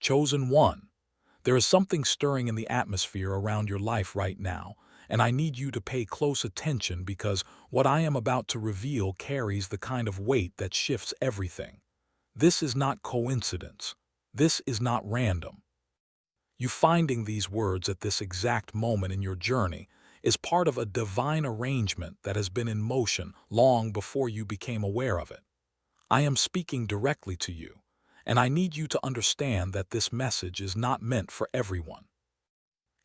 Chosen one. There is something stirring in the atmosphere around your life right now, and I need you to pay close attention because what I am about to reveal carries the kind of weight that shifts everything. This is not coincidence. This is not random. You finding these words at this exact moment in your journey is part of a divine arrangement that has been in motion long before you became aware of it. I am speaking directly to you, and I need you to understand that this message is not meant for everyone.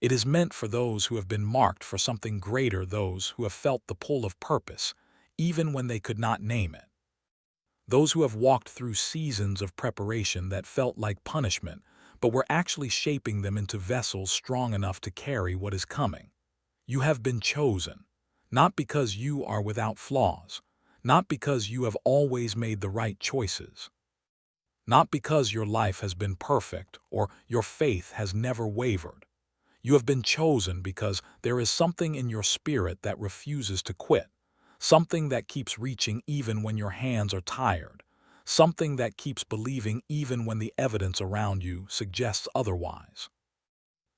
It is meant for those who have been marked for something greater, those who have felt the pull of purpose, even when they could not name it. Those who have walked through seasons of preparation that felt like punishment, but were actually shaping them into vessels strong enough to carry what is coming. You have been chosen, not because you are without flaws, not because you have always made the right choices, not because your life has been perfect or your faith has never wavered. You have been chosen because there is something in your spirit that refuses to quit, something that keeps reaching even when your hands are tired, something that keeps believing even when the evidence around you suggests otherwise.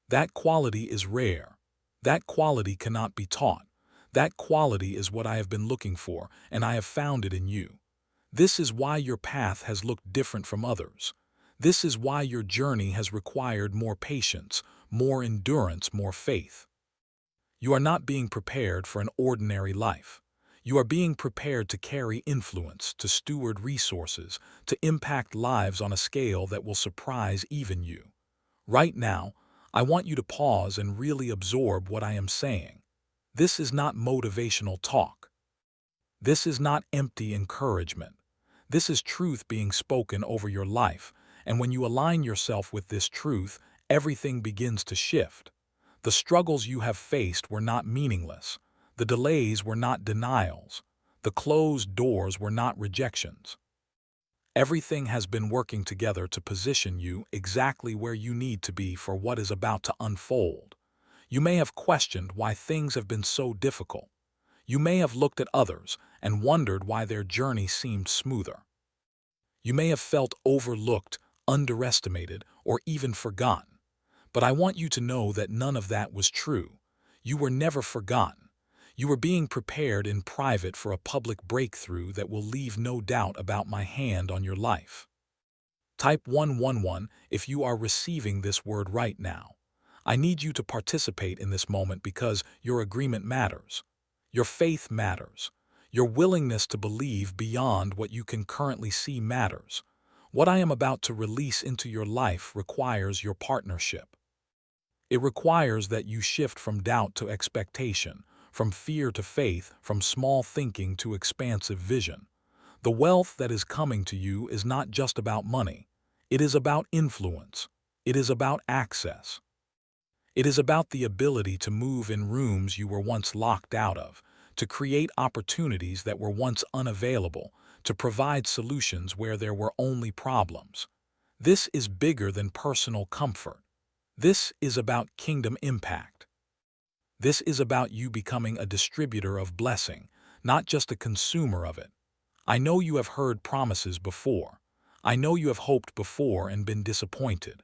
That quality is rare. That quality cannot be taught. That quality is what I have been looking for, and I have found it in you. This is why your path has looked different from others. This is why your journey has required more patience, more endurance, more faith. You are not being prepared for an ordinary life. You are being prepared to carry influence, to steward resources, to impact lives on a scale that will surprise even you. Right now, I want you to pause and really absorb what I am saying. This is not motivational talk. This is not empty encouragement. This is truth being spoken over your life, and when you align yourself with this truth, everything begins to shift. The struggles you have faced were not meaningless. The delays were not denials. The closed doors were not rejections. Everything has been working together to position you exactly where you need to be for what is about to unfold. You may have questioned why things have been so difficult. You may have looked at others and wondered why their journey seemed smoother. You may have felt overlooked, underestimated, or even forgotten. But I want you to know that none of that was true. You were never forgotten. You were being prepared in private for a public breakthrough that will leave no doubt about my hand on your life. Type 111 if you are receiving this word right now. I need you to participate in this moment because your agreement matters. Your faith matters. Your willingness to believe beyond what you can currently see matters. What I am about to release into your life requires your partnership. It requires that you shift from doubt to expectation, from fear to faith, from small thinking to expansive vision. The wealth that is coming to you is not just about money. It is about influence. It is about access. It is about the ability to move in rooms you were once locked out of, to create opportunities that were once unavailable, to provide solutions where there were only problems. This is bigger than personal comfort. This is about kingdom impact. This is about you becoming a distributor of blessing, not just a consumer of it. I know you have heard promises before. I know you have hoped before and been disappointed.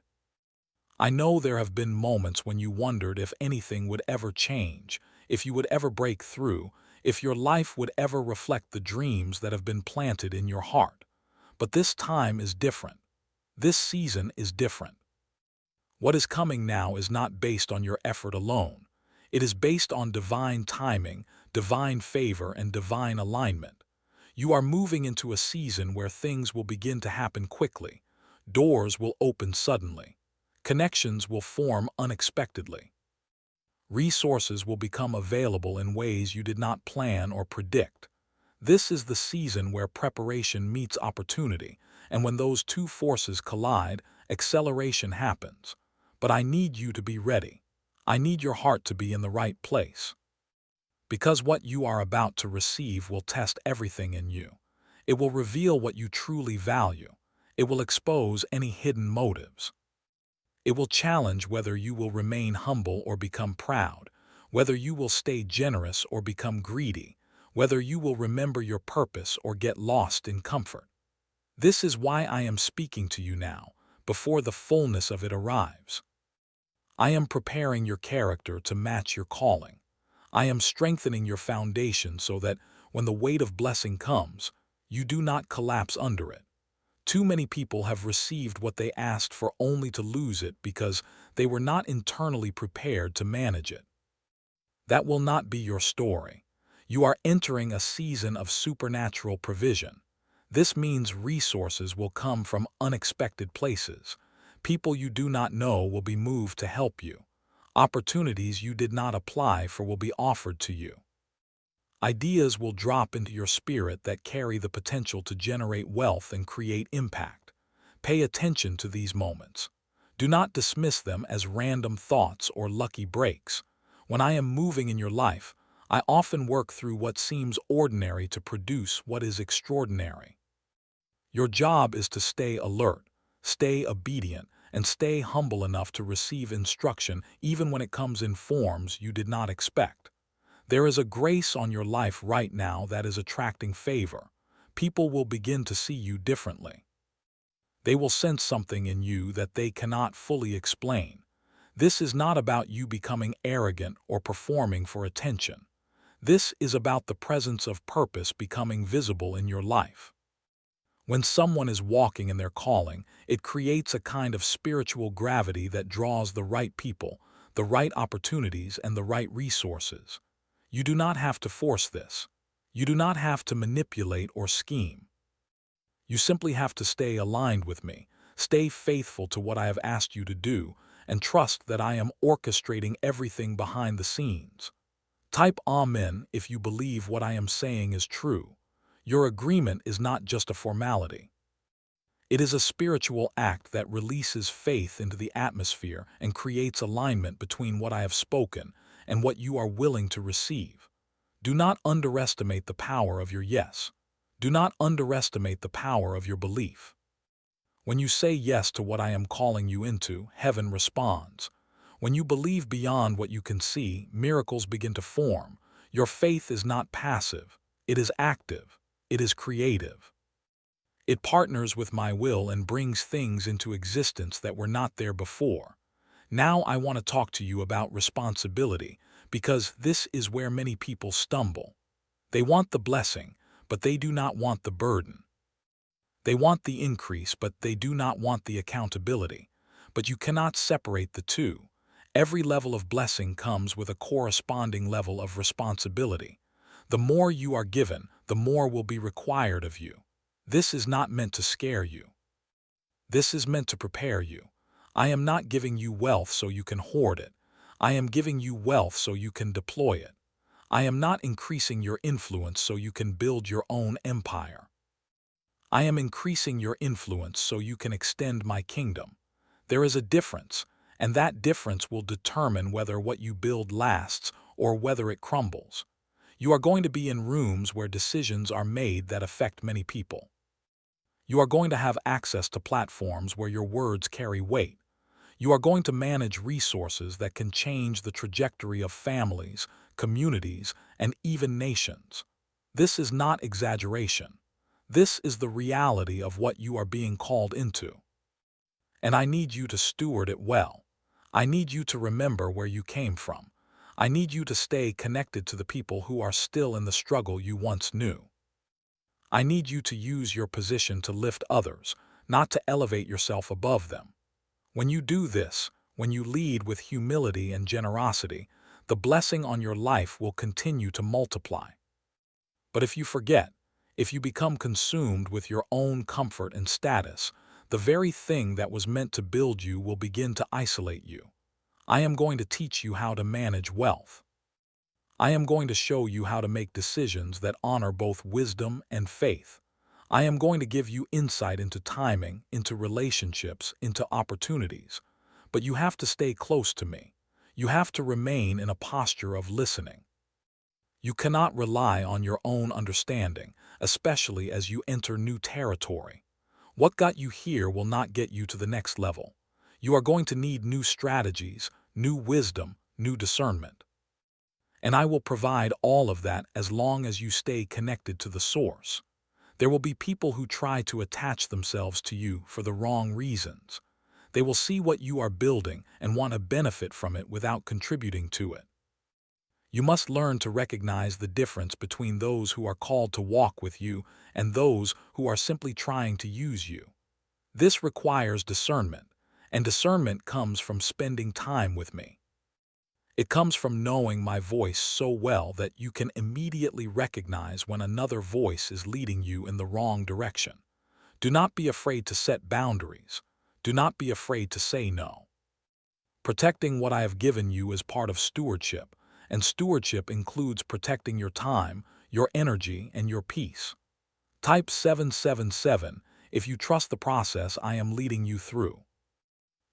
I know there have been moments when you wondered if anything would ever change, if you would ever break through, if your life would ever reflect the dreams that have been planted in your heart. But this time is different. This season is different. What is coming now is not based on your effort alone. It is based on divine timing, divine favor, and divine alignment. You are moving into a season where things will begin to happen quickly. Doors will open suddenly. Connections will form unexpectedly. Resources will become available in ways you did not plan or predict. This is the season where preparation meets opportunity, and when those two forces collide, acceleration happens. But I need you to be ready. I need your heart to be in the right place. Because what you are about to receive will test everything in you. It will reveal what you truly value. It will expose any hidden motives. It will challenge whether you will remain humble or become proud, whether you will stay generous or become greedy, whether you will remember your purpose or get lost in comfort. This is why I am speaking to you now, before the fullness of it arrives. I am preparing your character to match your calling. I am strengthening your foundation so that when the weight of blessing comes, you do not collapse under it. Too many people have received what they asked for only to lose it because they were not internally prepared to manage it. That will not be your story. You are entering a season of supernatural provision. This means resources will come from unexpected places. People you do not know will be moved to help you. Opportunities you did not apply for will be offered to you. Ideas will drop into your spirit that carry the potential to generate wealth and create impact. Pay attention to these moments. Do not dismiss them as random thoughts or lucky breaks. When I am moving in your life, I often work through what seems ordinary to produce what is extraordinary. Your job is to stay alert, stay obedient, and stay humble enough to receive instruction even when it comes in forms you did not expect. There is a grace on your life right now that is attracting favor. People will begin to see you differently. They will sense something in you that they cannot fully explain. This is not about you becoming arrogant or performing for attention. This is about the presence of purpose becoming visible in your life. When someone is walking in their calling, it creates a kind of spiritual gravity that draws the right people, the right opportunities, and the right resources. You do not have to force this. You do not have to manipulate or scheme. You simply have to stay aligned with me, stay faithful to what I have asked you to do, and trust that I am orchestrating everything behind the scenes. Type Amen if you believe what I am saying is true. Your agreement is not just a formality. It is a spiritual act that releases faith into the atmosphere and creates alignment between what I have spoken and what you are willing to receive. Do not underestimate the power of your yes. Do not underestimate the power of your belief. When you say yes to what I am calling you into, heaven responds. When you believe beyond what you can see, miracles begin to form. Your faith is not passive. It is active. It is creative. It partners with my will and brings things into existence that were not there before. Now I want to talk to you about responsibility, because this is where many people stumble. They want the blessing, but they do not want the burden. They want the increase, but they do not want the accountability. But you cannot separate the two. Every level of blessing comes with a corresponding level of responsibility. The more you are given, the more will be required of you. This is not meant to scare you. This is meant to prepare you. I am not giving you wealth so you can hoard it. I am giving you wealth so you can deploy it. I am not increasing your influence so you can build your own empire. I am increasing your influence so you can extend my kingdom. There is a difference, and that difference will determine whether what you build lasts or whether it crumbles. You are going to be in rooms where decisions are made that affect many people. You are going to have access to platforms where your words carry weight. You are going to manage resources that can change the trajectory of families, communities, and even nations. This is not exaggeration. This is the reality of what you are being called into. And I need you to steward it well. I need you to remember where you came from. I need you to stay connected to the people who are still in the struggle you once knew. I need you to use your position to lift others, not to elevate yourself above them. When you do this, when you lead with humility and generosity, the blessing on your life will continue to multiply. But if you forget, if you become consumed with your own comfort and status, the very thing that was meant to build you will begin to isolate you. I am going to teach you how to manage wealth. I am going to show you how to make decisions that honor both wisdom and faith. I am going to give you insight into timing, into relationships, into opportunities. But you have to stay close to me. You have to remain in a posture of listening. You cannot rely on your own understanding, especially as you enter new territory. What got you here will not get you to the next level. You are going to need new strategies, new wisdom, new discernment. And I will provide all of that as long as you stay connected to the source. There will be people who try to attach themselves to you for the wrong reasons. They will see what you are building and want to benefit from it without contributing to it. You must learn to recognize the difference between those who are called to walk with you and those who are simply trying to use you. This requires discernment, and discernment comes from spending time with me. It comes from knowing my voice so well that you can immediately recognize when another voice is leading you in the wrong direction. Do not be afraid to set boundaries. Do not be afraid to say no. Protecting what I have given you is part of stewardship, and stewardship includes protecting your time, your energy, and your peace. Type 777 if you trust the process I am leading you through.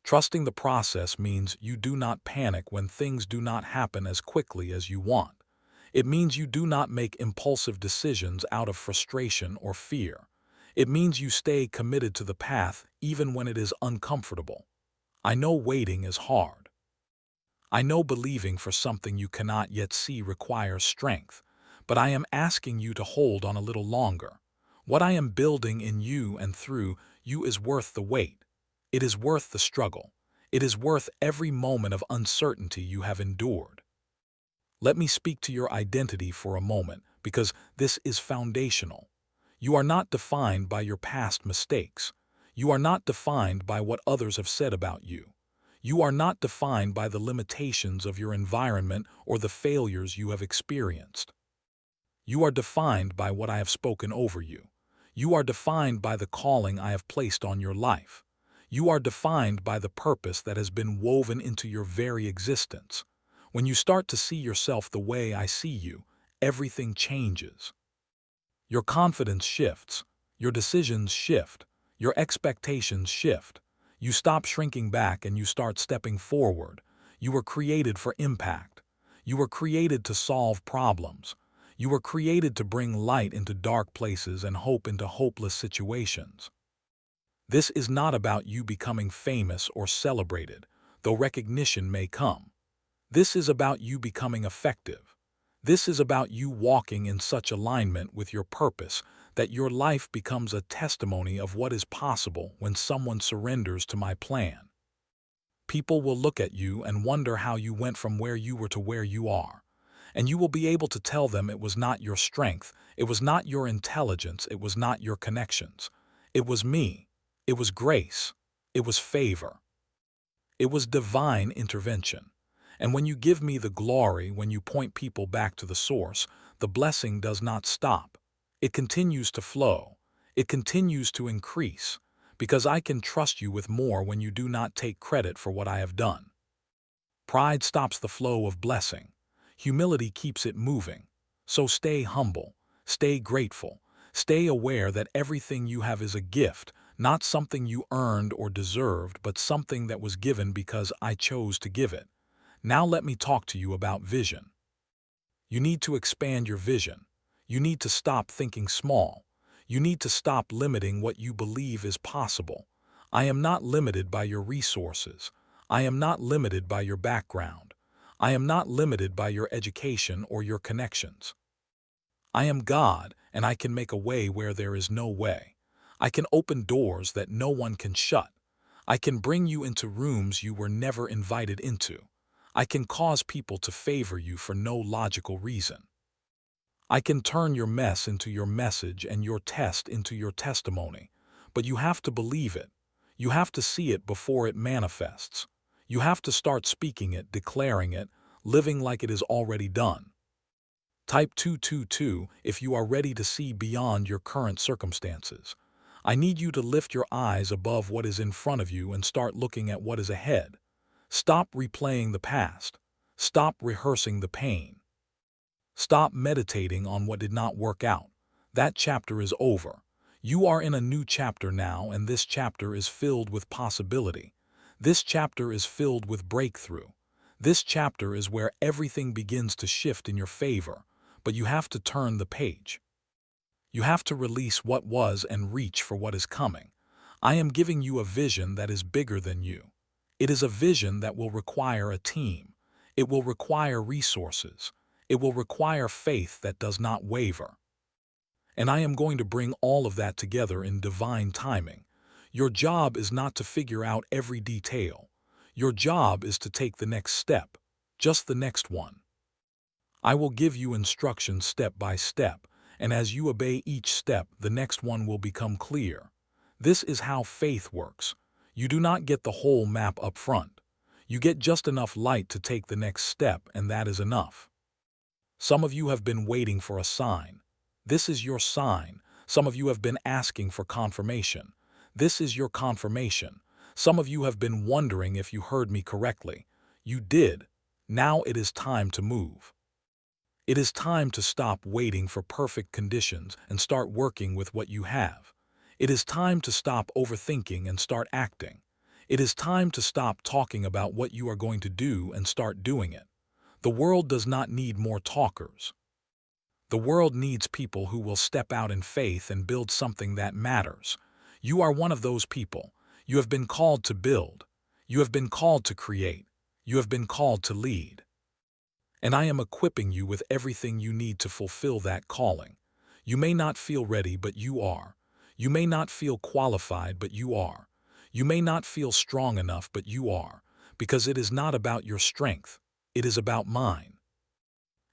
Trusting the process means you do not panic when things do not happen as quickly as you want. It means you do not make impulsive decisions out of frustration or fear. It means you stay committed to the path even when it is uncomfortable. I know waiting is hard. I know believing for something you cannot yet see requires strength, but I am asking you to hold on a little longer. What I am building in you and through you is worth the wait. It is worth the struggle. It is worth every moment of uncertainty you have endured. Let me speak to your identity for a moment, because this is foundational. You are not defined by your past mistakes. You are not defined by what others have said about you. You are not defined by the limitations of your environment or the failures you have experienced. You are defined by what I have spoken over you. You are defined by the calling I have placed on your life. You are defined by the purpose that has been woven into your very existence. When you start to see yourself the way I see you, everything changes. Your confidence shifts. Your decisions shift. Your expectations shift. You stop shrinking back and you start stepping forward. You were created for impact. You were created to solve problems. You were created to bring light into dark places and hope into hopeless situations. This is not about you becoming famous or celebrated, though recognition may come. This is about you becoming effective. This is about you walking in such alignment with your purpose that your life becomes a testimony of what is possible when someone surrenders to my plan. People will look at you and wonder how you went from where you were to where you are. And you will be able to tell them it was not your strength, it was not your intelligence, it was not your connections. It was me. It was grace. It was favor. It was divine intervention. And when you give me the glory, when you point people back to the source, the blessing does not stop. It continues to flow. It continues to increase, because I can trust you with more when you do not take credit for what I have done. Pride stops the flow of blessing. Humility keeps it moving. So stay humble, stay grateful, stay aware that everything you have is a gift, not something you earned or deserved, but something that was given because I chose to give it. Now let me talk to you about vision. You need to expand your vision. You need to stop thinking small. You need to stop limiting what you believe is possible. I am not limited by your resources. I am not limited by your background. I am not limited by your education or your connections. I am God, and I can make a way where there is no way. I can open doors that no one can shut. I can bring you into rooms you were never invited into. I can cause people to favor you for no logical reason. I can turn your mess into your message and your test into your testimony. But you have to believe it. You have to see it before it manifests. You have to start speaking it, declaring it, living like it is already done. Type 222 if you are ready to see beyond your current circumstances. I need you to lift your eyes above what is in front of you and start looking at what is ahead. Stop replaying the past. Stop rehearsing the pain. Stop meditating on what did not work out. That chapter is over. You are in a new chapter now, and this chapter is filled with possibility. This chapter is filled with breakthrough. This chapter is where everything begins to shift in your favor, but you have to turn the page. You have to release what was and reach for what is coming. I am giving you a vision that is bigger than you. It is a vision that will require a team. It will require resources. It will require faith that does not waver. And I am going to bring all of that together in divine timing. Your job is not to figure out every detail. Your job is to take the next step, just the next one. I will give you instructions step by step, and as you obey each step, the next one will become clear. This is how faith works. You do not get the whole map up front. You get just enough light to take the next step, and that is enough. Some of you have been waiting for a sign. This is your sign. Some of you have been asking for confirmation. This is your confirmation. Some of you have been wondering if you heard me correctly. You did. Now it is time to move. It is time to stop waiting for perfect conditions and start working with what you have. It is time to stop overthinking and start acting. It is time to stop talking about what you are going to do and start doing it. The world does not need more talkers. The world needs people who will step out in faith and build something that matters. You are one of those people. You have been called to build. You have been called to create. You have been called to lead. And I am equipping you with everything you need to fulfill that calling. You may not feel ready, but you are. You may not feel qualified, but you are. You may not feel strong enough, but you are. Because it is not about your strength. It is about mine.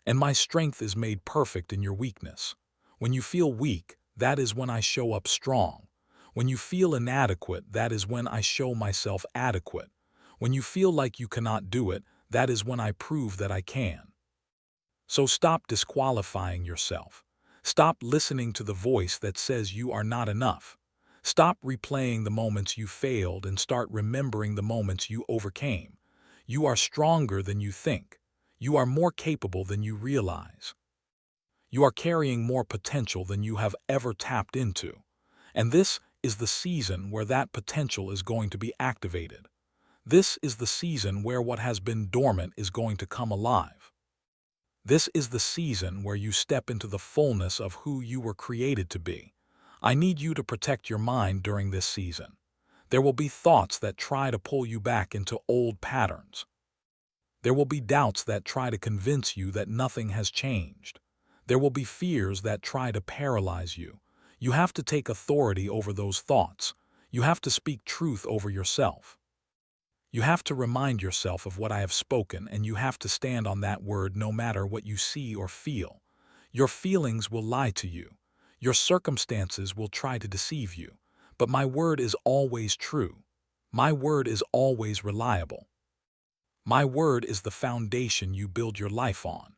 And my strength is made perfect in your weakness. When you feel weak, that is when I show up strong. When you feel inadequate, that is when I show myself adequate. When you feel like you cannot do it, that is when I prove that I can. So stop disqualifying yourself. Stop listening to the voice that says you are not enough. Stop replaying the moments you failed and start remembering the moments you overcame. You are stronger than you think. You are more capable than you realize. You are carrying more potential than you have ever tapped into. And this is the season where that potential is going to be activated. This is the season where what has been dormant is going to come alive. This is the season where you step into the fullness of who you were created to be. I need you to protect your mind during this season. There will be thoughts that try to pull you back into old patterns. There will be doubts that try to convince you that nothing has changed. There will be fears that try to paralyze you. You have to take authority over those thoughts. You have to speak truth over yourself. You have to remind yourself of what I have spoken, and you have to stand on that word no matter what you see or feel. Your feelings will lie to you. Your circumstances will try to deceive you. But my word is always true. My word is always reliable. My word is the foundation you build your life on.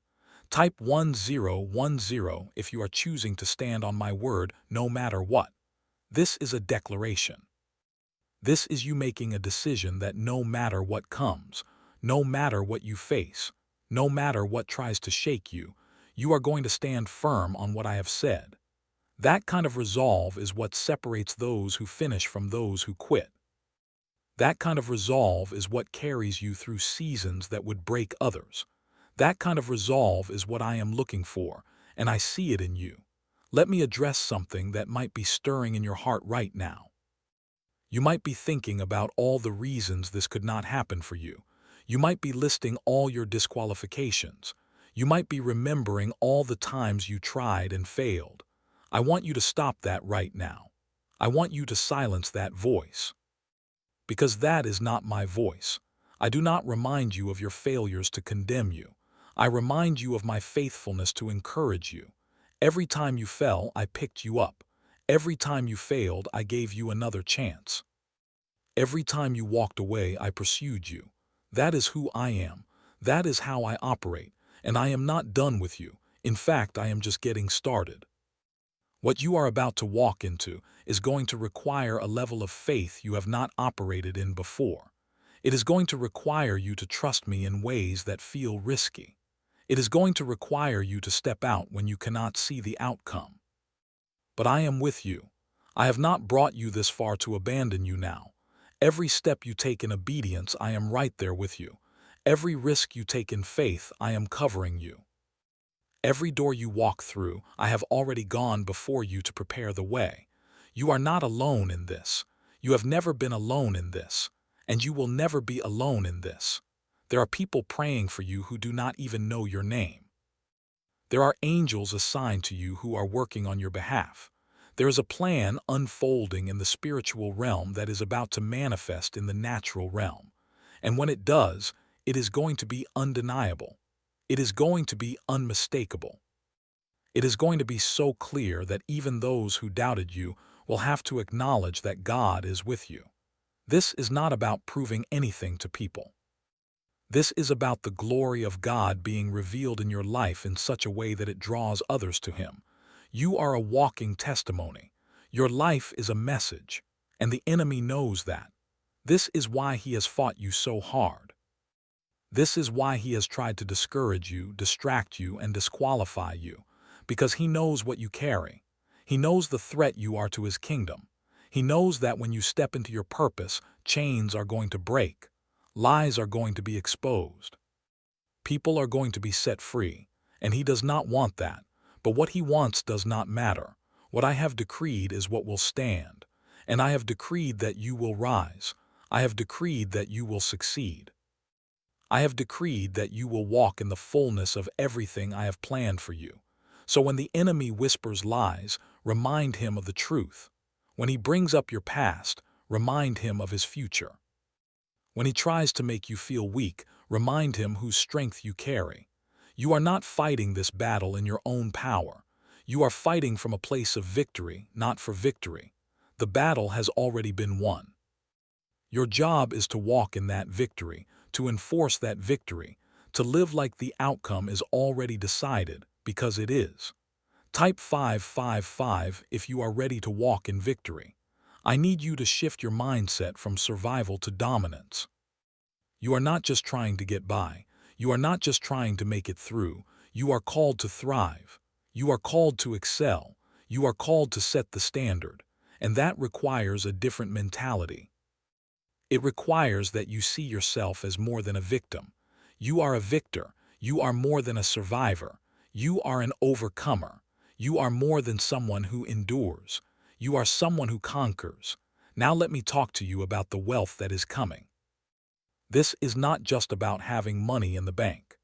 Type 1010 if you are choosing to stand on my word no matter what. This is a declaration. This is you making a decision that no matter what comes, no matter what you face, no matter what tries to shake you, you are going to stand firm on what I have said. That kind of resolve is what separates those who finish from those who quit. That kind of resolve is what carries you through seasons that would break others. That kind of resolve is what I am looking for, and I see it in you. Let me address something that might be stirring in your heart right now. You might be thinking about all the reasons this could not happen for you. You might be listing all your disqualifications. You might be remembering all the times you tried and failed. I want you to stop that right now. I want you to silence that voice. Because that is not my voice. I do not remind you of your failures to condemn you. I remind you of my faithfulness to encourage you. Every time you fell, I picked you up. Every time you failed, I gave you another chance. Every time you walked away, I pursued you. That is who I am. That is how I operate. And I am not done with you. In fact, I am just getting started. What you are about to walk into is going to require a level of faith you have not operated in before. It is going to require you to trust me in ways that feel risky. It is going to require you to step out when you cannot see the outcome. But I am with you. I have not brought you this far to abandon you now. Every step you take in obedience, I am right there with you. Every risk you take in faith, I am covering you. Every door you walk through, I have already gone before you to prepare the way. You are not alone in this. You have never been alone in this. And you will never be alone in this. There are people praying for you who do not even know your name. There are angels assigned to you who are working on your behalf. There is a plan unfolding in the spiritual realm that is about to manifest in the natural realm. And when it does, it is going to be undeniable. It is going to be unmistakable. It is going to be so clear that even those who doubted you will have to acknowledge that God is with you. This is not about proving anything to people. This is about the glory of God being revealed in your life in such a way that it draws others to Him. You are a walking testimony. Your life is a message, and the enemy knows that. This is why he has fought you so hard. This is why he has tried to discourage you, distract you, and disqualify you, because he knows what you carry. He knows the threat you are to his kingdom. He knows that when you step into your purpose, chains are going to break. Lies are going to be exposed. People are going to be set free, and he does not want that. But what he wants does not matter. What I have decreed is what will stand, and I have decreed that you will rise. I have decreed that you will succeed. I have decreed that you will walk in the fullness of everything I have planned for you. So when the enemy whispers lies, remind him of the truth. When he brings up your past, remind him of his future. When he tries to make you feel weak, remind him whose strength you carry. You are not fighting this battle in your own power. You are fighting from a place of victory, not for victory. The battle has already been won. Your job is to walk in that victory, to enforce that victory, to live like the outcome is already decided, because it is. Type 555 if you are ready to walk in victory. I need you to shift your mindset from survival to dominance. You are not just trying to get by. You are not just trying to make it through. You are called to thrive. You are called to excel. You are called to set the standard. And that requires a different mentality. It requires that you see yourself as more than a victim. You are a victor. You are more than a survivor. You are an overcomer. You are more than someone who endures. You are someone who conquers. Now let me talk to you about the wealth that is coming. This is not just about having money in the bank.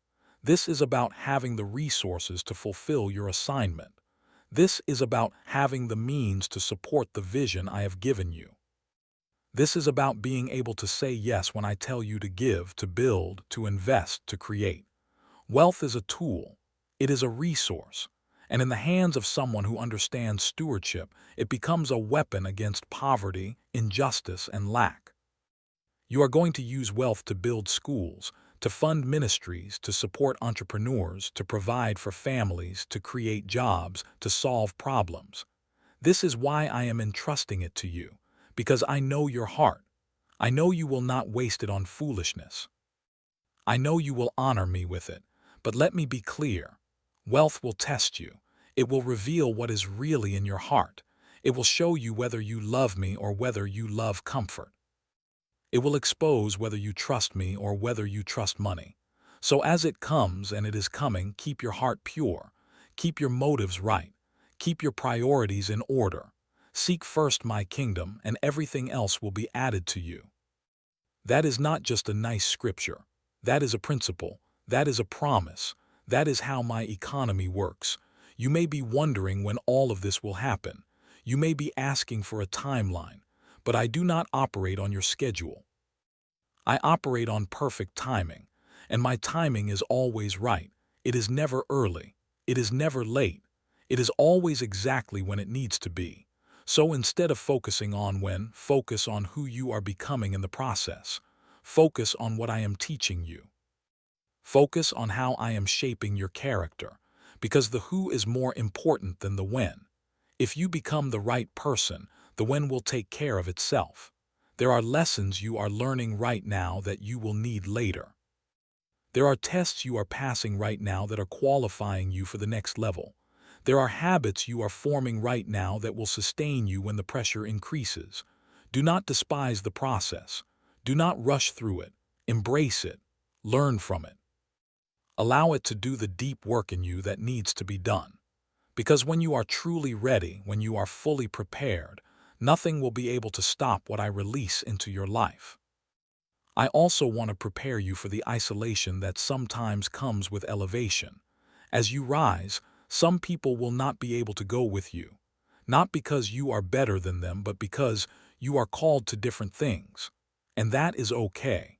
This is about having the resources to fulfill your assignment. This is about having the means to support the vision I have given you. This is about being able to say yes when I tell you to give, to build, to invest, to create. Wealth is a tool. It is a resource. And in the hands of someone who understands stewardship, it becomes a weapon against poverty, injustice, and lack. You are going to use wealth to build schools, to fund ministries, to support entrepreneurs, to provide for families, to create jobs, to solve problems. This is why I am entrusting it to you, because I know your heart. I know you will not waste it on foolishness. I know you will honor me with it, but let me be clear. Wealth will test you. It will reveal what is really in your heart. It will show you whether you love me or whether you love comfort. It will expose whether you trust me or whether you trust money. So as it comes, and it is coming, keep your heart pure. Keep your motives right. Keep your priorities in order. Seek first my kingdom, and everything else will be added to you. That is not just a nice scripture. That is a principle. That is a promise. That is how my economy works. You may be wondering when all of this will happen. You may be asking for a timeline, but I do not operate on your schedule. I operate on perfect timing, and my timing is always right. It is never early. It is never late. It is always exactly when it needs to be. So instead of focusing on when, focus on who you are becoming in the process. Focus on what I am teaching you. Focus on how I am shaping your character, because the who is more important than the when. If you become the right person, the when will take care of itself. There are lessons you are learning right now that you will need later. There are tests you are passing right now that are qualifying you for the next level. There are habits you are forming right now that will sustain you when the pressure increases. Do not despise the process. Do not rush through it. Embrace it. Learn from it. Allow it to do the deep work in you that needs to be done. Because when you are truly ready, when you are fully prepared, nothing will be able to stop what I release into your life. I also want to prepare you for the isolation that sometimes comes with elevation. As you rise, some people will not be able to go with you. Not because you are better than them, but because you are called to different things. And that is okay.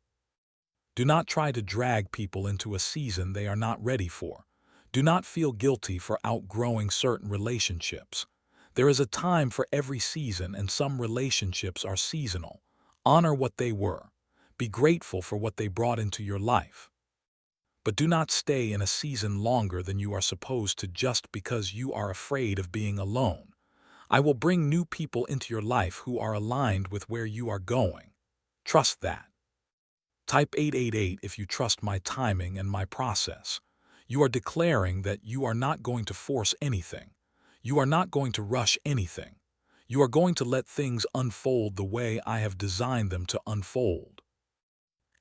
Do not try to drag people into a season they are not ready for. Do not feel guilty for outgrowing certain relationships. There is a time for every season, and some relationships are seasonal. Honor what they were. Be grateful for what they brought into your life. But do not stay in a season longer than you are supposed to just because you are afraid of being alone. I will bring new people into your life who are aligned with where you are going. Trust that. Type 888 if you trust my timing and my process. You are declaring that you are not going to force anything. You are not going to rush anything. You are going to let things unfold the way I have designed them to unfold.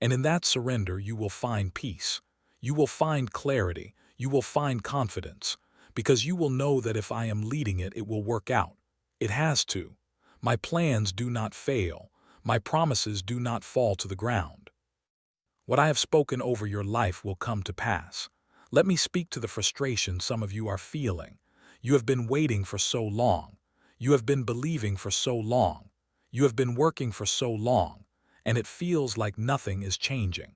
And in that surrender, you will find peace. You will find clarity. You will find confidence. Because you will know that if I am leading it, it will work out. It has to. My plans do not fail. My promises do not fall to the ground. What I have spoken over your life will come to pass. Let me speak to the frustration some of you are feeling. You have been waiting for so long. You have been believing for so long. You have been working for so long, and it feels like nothing is changing.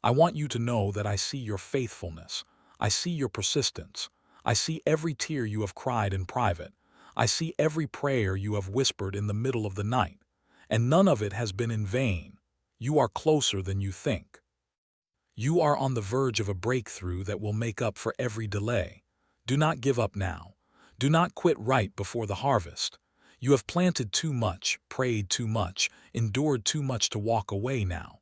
I want you to know that I see your faithfulness. I see your persistence. I see every tear you have cried in private. I see every prayer you have whispered in the middle of the night. And none of it has been in vain. You are closer than you think. You are on the verge of a breakthrough that will make up for every delay. Do not give up now. Do not quit right before the harvest. You have planted too much, prayed too much, endured too much to walk away now.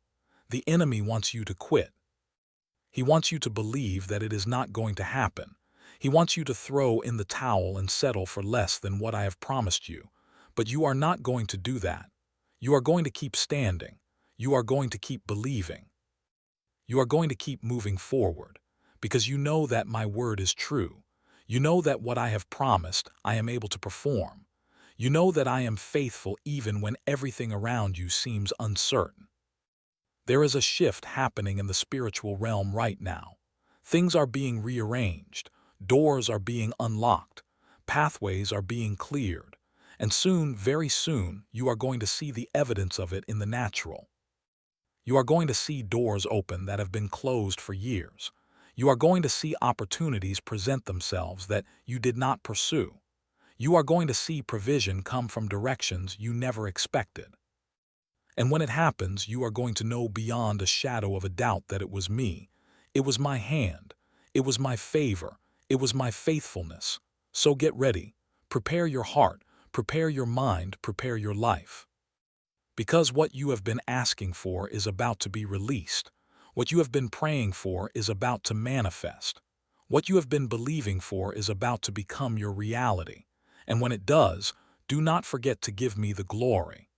The enemy wants you to quit. He wants you to believe that it is not going to happen. He wants you to throw in the towel and settle for less than what I have promised you. But you are not going to do that. You are going to keep standing. You are going to keep believing. You are going to keep moving forward, because you know that my word is true. You know that what I have promised, I am able to perform. You know that I am faithful even when everything around you seems uncertain. There is a shift happening in the spiritual realm right now. Things are being rearranged. Doors are being unlocked. Pathways are being cleared. And soon, very soon, you are going to see the evidence of it in the natural. You are going to see doors open that have been closed for years. You are going to see opportunities present themselves that you did not pursue. You are going to see provision come from directions you never expected. And when it happens, you are going to know beyond a shadow of a doubt that it was me. It was my hand. It was my favor. It was my faithfulness. So get ready. Prepare your heart. Prepare your mind. Prepare your life. Because what you have been asking for is about to be released. What you have been praying for is about to manifest. What you have been believing for is about to become your reality. And when it does, do not forget to give me the glory.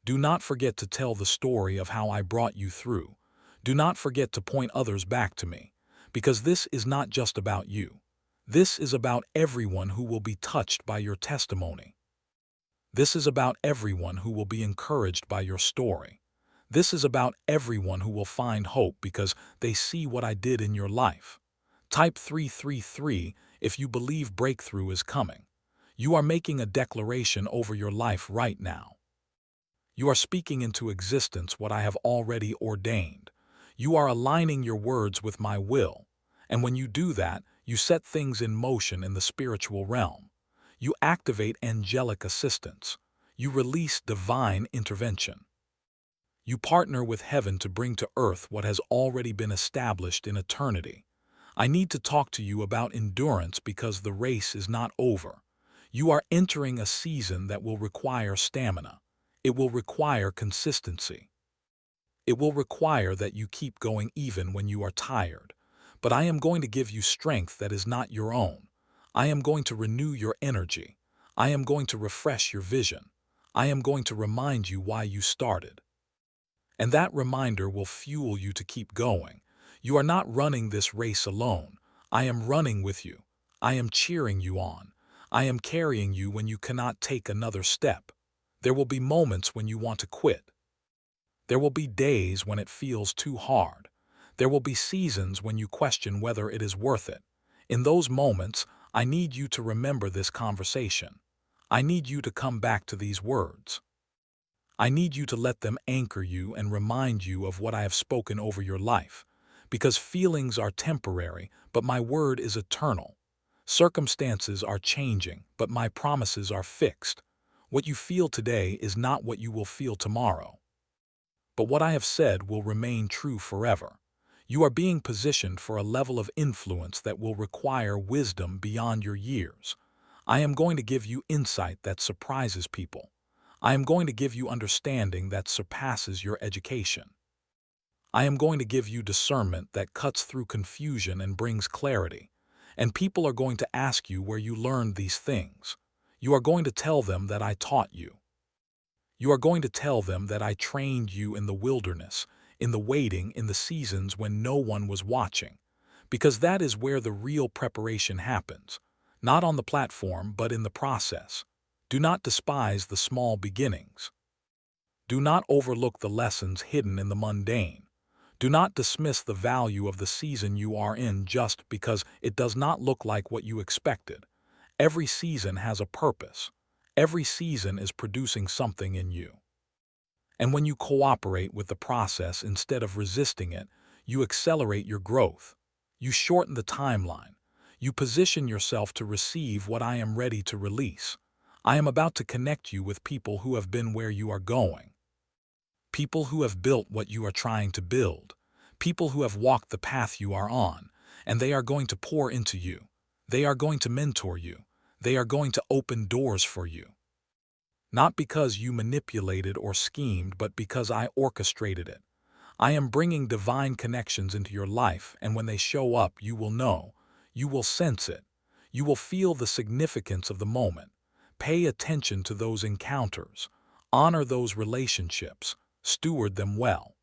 Do not forget to tell the story of how I brought you through. Do not forget to point others back to me. Because this is not just about you. This is about everyone who will be touched by your testimony. This is about everyone who will be encouraged by your story. This is about everyone who will find hope because they see what I did in your life. Type 333 if you believe breakthrough is coming. You are making a declaration over your life right now. You are speaking into existence what I have already ordained. You are aligning your words with my will. And when you do that, you set things in motion in the spiritual realm. You activate angelic assistance. You release divine intervention. You partner with heaven to bring to earth what has already been established in eternity. I need to talk to you about endurance because the race is not over. You are entering a season that will require stamina. It will require consistency. It will require that you keep going even when you are tired. But I am going to give you strength that is not your own. I am going to renew your energy. I am going to refresh your vision. I am going to remind you why you started. And that reminder will fuel you to keep going. You are not running this race alone. I am running with you. I am cheering you on. I am carrying you when you cannot take another step. There will be moments when you want to quit. There will be days when it feels too hard. There will be seasons when you question whether it is worth it. In those moments, I need you to remember this conversation. I need you to come back to these words. I need you to let them anchor you and remind you of what I have spoken over your life. Because feelings are temporary, but my word is eternal. Circumstances are changing, but my promises are fixed. What you feel today is not what you will feel tomorrow. But what I have said will remain true forever. You are being positioned for a level of influence that will require wisdom beyond your years. I am going to give you insight that surprises people. I am going to give you understanding that surpasses your education. I am going to give you discernment that cuts through confusion and brings clarity. And people are going to ask you where you learned these things. You are going to tell them that I taught you. You are going to tell them that I trained you in the wilderness, in the waiting, in the seasons when no one was watching. Because that is where the real preparation happens. Not on the platform, but in the process. Do not despise the small beginnings. Do not overlook the lessons hidden in the mundane. Do not dismiss the value of the season you are in just because it does not look like what you expected. Every season has a purpose. Every season is producing something in you. And when you cooperate with the process instead of resisting it, you accelerate your growth. You shorten the timeline. You position yourself to receive what I am ready to release. I am about to connect you with people who have been where you are going. People who have built what you are trying to build. People who have walked the path you are on. And they are going to pour into you. They are going to mentor you. They are going to open doors for you. Not because you manipulated or schemed, but because I orchestrated it. I am bringing divine connections into your life, and when they show up, you will know. You will sense it. You will feel the significance of the moment. Pay attention to those encounters. Honor those relationships. Steward them well.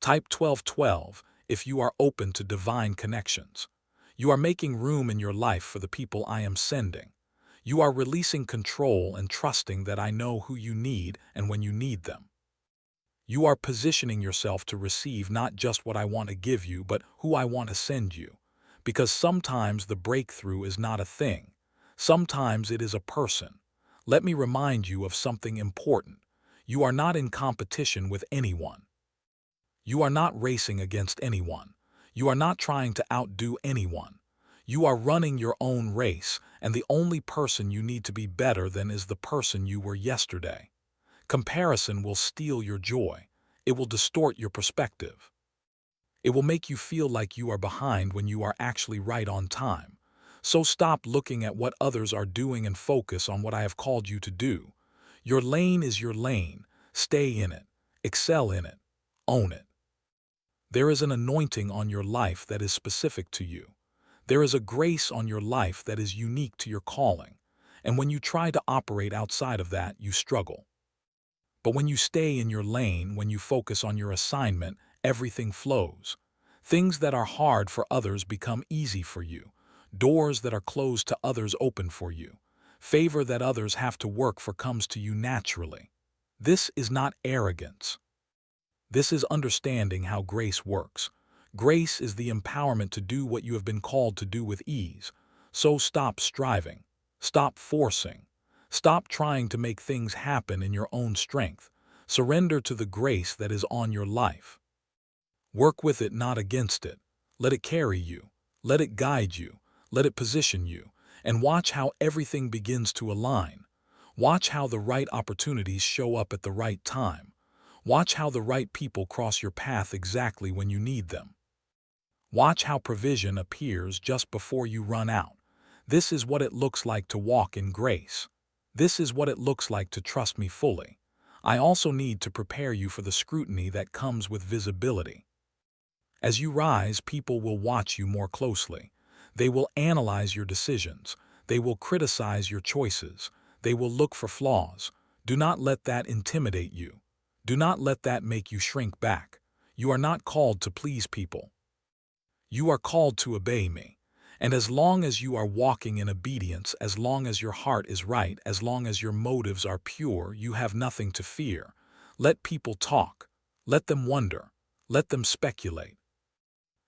Type 1212 if you are open to divine connections. You are making room in your life for the people I am sending. You are releasing control and trusting that I know who you need and when you need them. You are positioning yourself to receive not just what I want to give you, but who I want to send you. Because sometimes the breakthrough is not a thing. Sometimes it is a person. Let me remind you of something important. You are not in competition with anyone. You are not racing against anyone. You are not trying to outdo anyone. You are running your own race, and the only person you need to be better than is the person you were yesterday. Comparison will steal your joy. It will distort your perspective. It will make you feel like you are behind when you are actually right on time. So stop looking at what others are doing and focus on what I have called you to do. Your lane is your lane. Stay in it. Excel in it. Own it. There is an anointing on your life that is specific to you. There is a grace on your life that is unique to your calling. And when you try to operate outside of that, you struggle. But when you stay in your lane, when you focus on your assignment, everything flows. Things that are hard for others become easy for you. Doors that are closed to others open for you. Favor that others have to work for comes to you naturally. This is not arrogance. This is understanding how grace works. Grace is the empowerment to do what you have been called to do with ease. So stop striving. Stop forcing. Stop trying to make things happen in your own strength. Surrender to the grace that is on your life. Work with it, not against it. Let it carry you. Let it guide you. Let it position you. And watch how everything begins to align. Watch how the right opportunities show up at the right time. Watch how the right people cross your path exactly when you need them. Watch how provision appears just before you run out. This is what it looks like to walk in grace. This is what it looks like to trust me fully. I also need to prepare you for the scrutiny that comes with visibility. As you rise, people will watch you more closely. They will analyze your decisions. They will criticize your choices. They will look for flaws. Do not let that intimidate you. Do not let that make you shrink back. You are not called to please people. You are called to obey me. And as long as you are walking in obedience, as long as your heart is right, as long as your motives are pure, you have nothing to fear. Let people talk. Let them wonder. Let them speculate.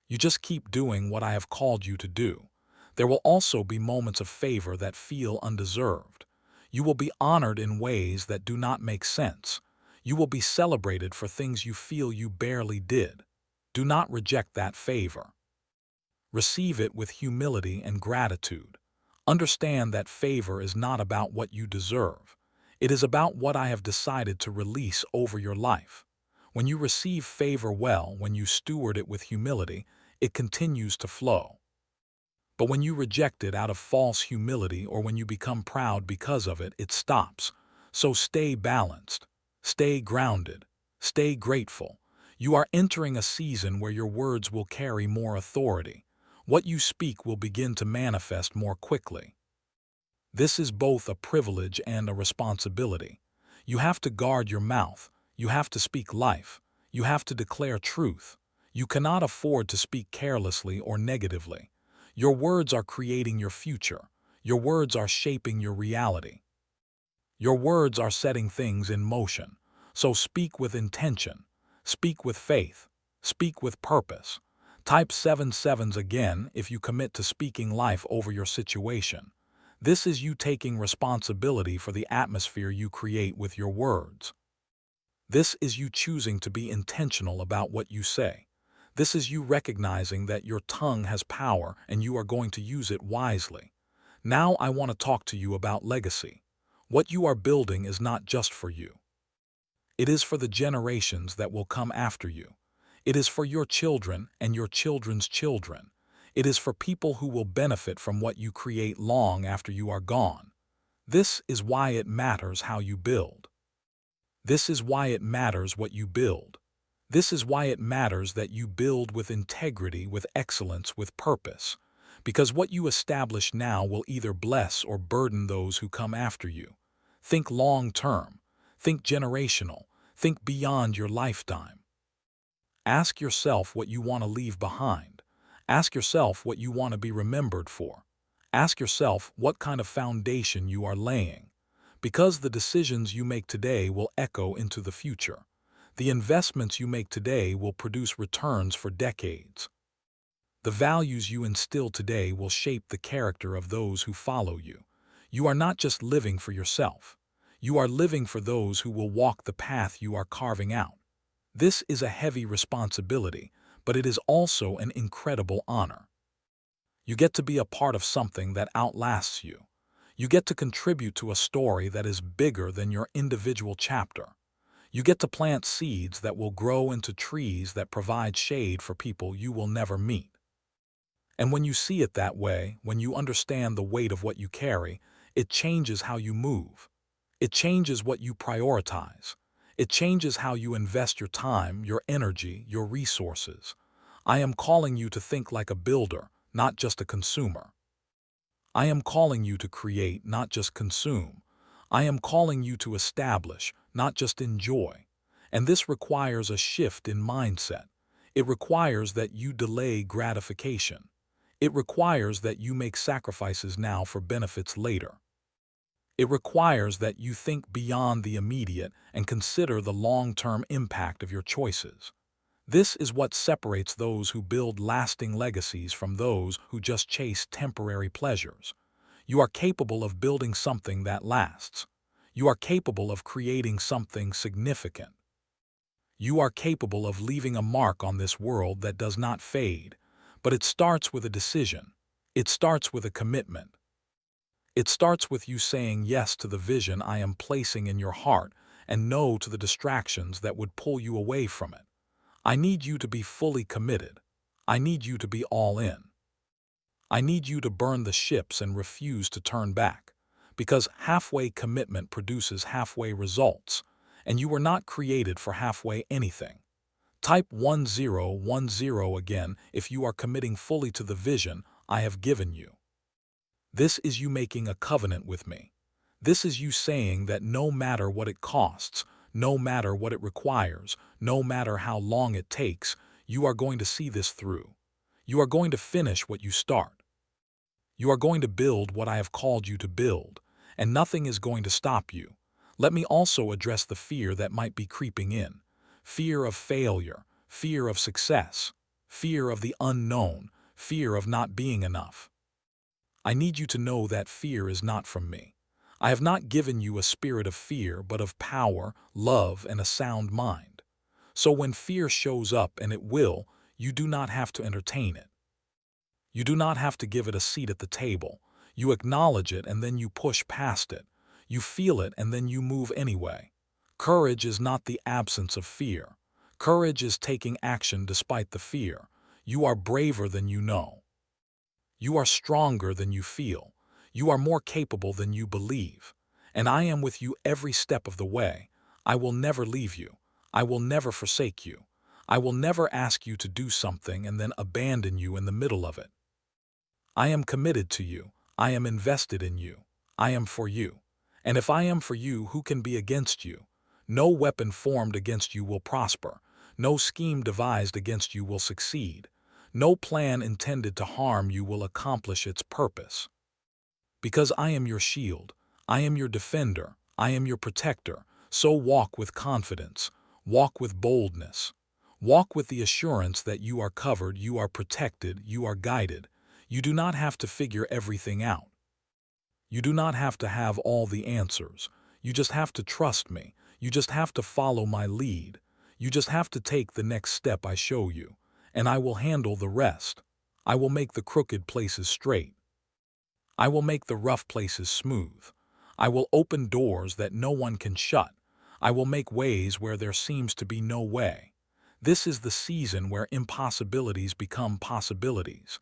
You just keep doing what I have called you to do. There will also be moments of favor that feel undeserved. You will be honored in ways that do not make sense. You will be celebrated for things you feel you barely did. Do not reject that favor. Receive it with humility and gratitude. Understand that favor is not about what you deserve. It is about what I have decided to release over your life. When you receive favor well, when you steward it with humility, it continues to flow. But when you reject it out of false humility or when you become proud because of it, it stops. So stay balanced, stay grounded, stay grateful. You are entering a season where your words will carry more authority. What you speak will begin to manifest more quickly. This is both a privilege and a responsibility. You have to guard your mouth. You have to speak life. You have to declare truth. You cannot afford to speak carelessly or negatively. Your words are creating your future. Your words are shaping your reality. Your words are setting things in motion. So speak with intention. Speak with faith. Speak with purpose. Type 77s again if you commit to speaking life over your situation. This is you taking responsibility for the atmosphere you create with your words. This is you choosing to be intentional about what you say. This is you recognizing that your tongue has power and you are going to use it wisely. Now I want to talk to you about legacy. What you are building is not just for you. It is for the generations that will come after you. It is for your children and your children's children. It is for people who will benefit from what you create long after you are gone. This is why it matters how you build. This is why it matters what you build. This is why it matters that you build with integrity, with excellence, with purpose. Because what you establish now will either bless or burden those who come after you. Think long-term. Think generational. Think beyond your lifetime. Ask yourself what you want to leave behind. Ask yourself what you want to be remembered for. Ask yourself what kind of foundation you are laying. Because the decisions you make today will echo into the future. The investments you make today will produce returns for decades. The values you instill today will shape the character of those who follow you. You are not just living for yourself. You are living for those who will walk the path you are carving out. This is a heavy responsibility, but it is also an incredible honor. You get to be a part of something that outlasts you. You get to contribute to a story that is bigger than your individual chapter. You get to plant seeds that will grow into trees that provide shade for people you will never meet. And when you see it that way, when you understand the weight of what you carry, it changes how you move. It changes what you prioritize. It changes how you invest your time, your energy, your resources. I am calling you to think like a builder, not just a consumer. I am calling you to create, not just consume. I am calling you to establish, not just enjoy. And this requires a shift in mindset. It requires that you delay gratification. It requires that you make sacrifices now for benefits later. It requires that you think beyond the immediate and consider the long-term impact of your choices. This is what separates those who build lasting legacies from those who just chase temporary pleasures. You are capable of building something that lasts. You are capable of creating something significant. You are capable of leaving a mark on this world that does not fade, but it starts with a decision. It starts with a commitment. It starts with you saying yes to the vision I am placing in your heart and no to the distractions that would pull you away from it. I need you to be fully committed. I need you to be all in. I need you to burn the ships and refuse to turn back, because halfway commitment produces halfway results, and you were not created for halfway anything. Type 1010 again if you are committing fully to the vision I have given you. This is you making a covenant with me. This is you saying that no matter what it costs, no matter what it requires, no matter how long it takes, you are going to see this through. You are going to finish what you start. You are going to build what I have called you to build, and nothing is going to stop you. Let me also address the fear that might be creeping in. Fear of failure, fear of success, fear of the unknown, fear of not being enough. I need you to know that fear is not from me. I have not given you a spirit of fear, but of power, love, and a sound mind. So when fear shows up, and it will, you do not have to entertain it. You do not have to give it a seat at the table. You acknowledge it and then you push past it. You feel it and then you move anyway. Courage is not the absence of fear. Courage is taking action despite the fear. You are braver than you know. You are stronger than you feel. You are more capable than you believe. And I am with you every step of the way. I will never leave you. I will never forsake you. I will never ask you to do something and then abandon you in the middle of it. I am committed to you. I am invested in you. I am for you. And if I am for you, who can be against you? No weapon formed against you will prosper. No scheme devised against you will succeed. No plan intended to harm you will accomplish its purpose. Because I am your shield, I am your defender, I am your protector, so walk with confidence, walk with boldness. Walk with the assurance that you are covered, you are protected, you are guided. You do not have to figure everything out. You do not have to have all the answers. You just have to trust me. You just have to follow my lead. You just have to take the next step I show you, and I will handle the rest. I will make the crooked places straight. I will make the rough places smooth. I will open doors that no one can shut. I will make ways where there seems to be no way. This is the season where impossibilities become possibilities.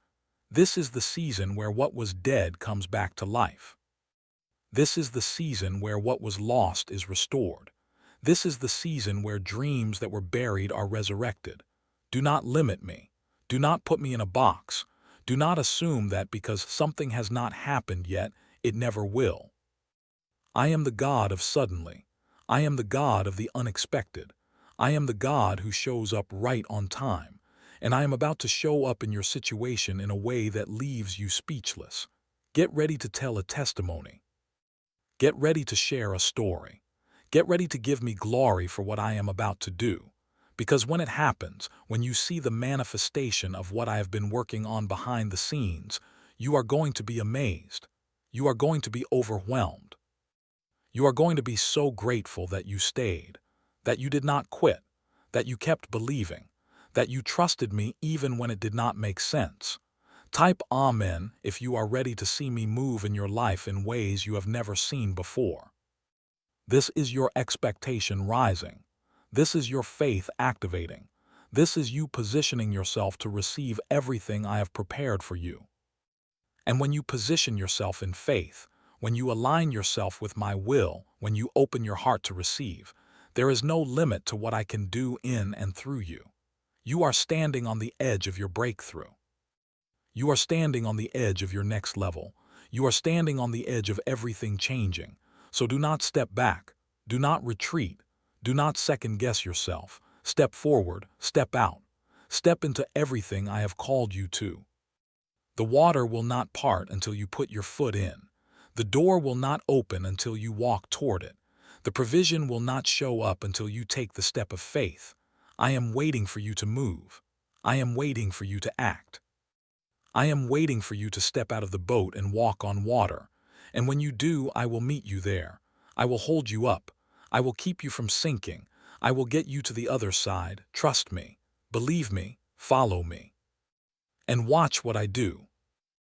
This is the season where what was dead comes back to life. This is the season where what was lost is restored. This is the season where dreams that were buried are resurrected. Do not limit me. Do not put me in a box. Do not assume that because something has not happened yet, it never will. I am the God of suddenly. I am the God of the unexpected. I am the God who shows up right on time. And I am about to show up in your situation in a way that leaves you speechless. Get ready to tell a testimony. Get ready to share a story. Get ready to give me glory for what I am about to do. Because when it happens, when you see the manifestation of what I have been working on behind the scenes, you are going to be amazed. You are going to be overwhelmed. You are going to be so grateful that you stayed, that you did not quit, that you kept believing, that you trusted me even when it did not make sense. Type Amen if you are ready to see me move in your life in ways you have never seen before. This is your expectation rising. This is your faith activating. This is you positioning yourself to receive everything I have prepared for you. And when you position yourself in faith, when you align yourself with my will, when you open your heart to receive, there is no limit to what I can do in and through you. You are standing on the edge of your breakthrough. You are standing on the edge of your next level. You are standing on the edge of everything changing. So do not step back. Do not retreat. Do not second-guess yourself. Step forward. Step out. Step into everything I have called you to. The water will not part until you put your foot in. The door will not open until you walk toward it. The provision will not show up until you take the step of faith. I am waiting for you to move. I am waiting for you to act. I am waiting for you to step out of the boat and walk on water. And when you do, I will meet you there. I will hold you up. I will keep you from sinking. I will get you to the other side. Trust me. Believe me. Follow me. And watch what I do.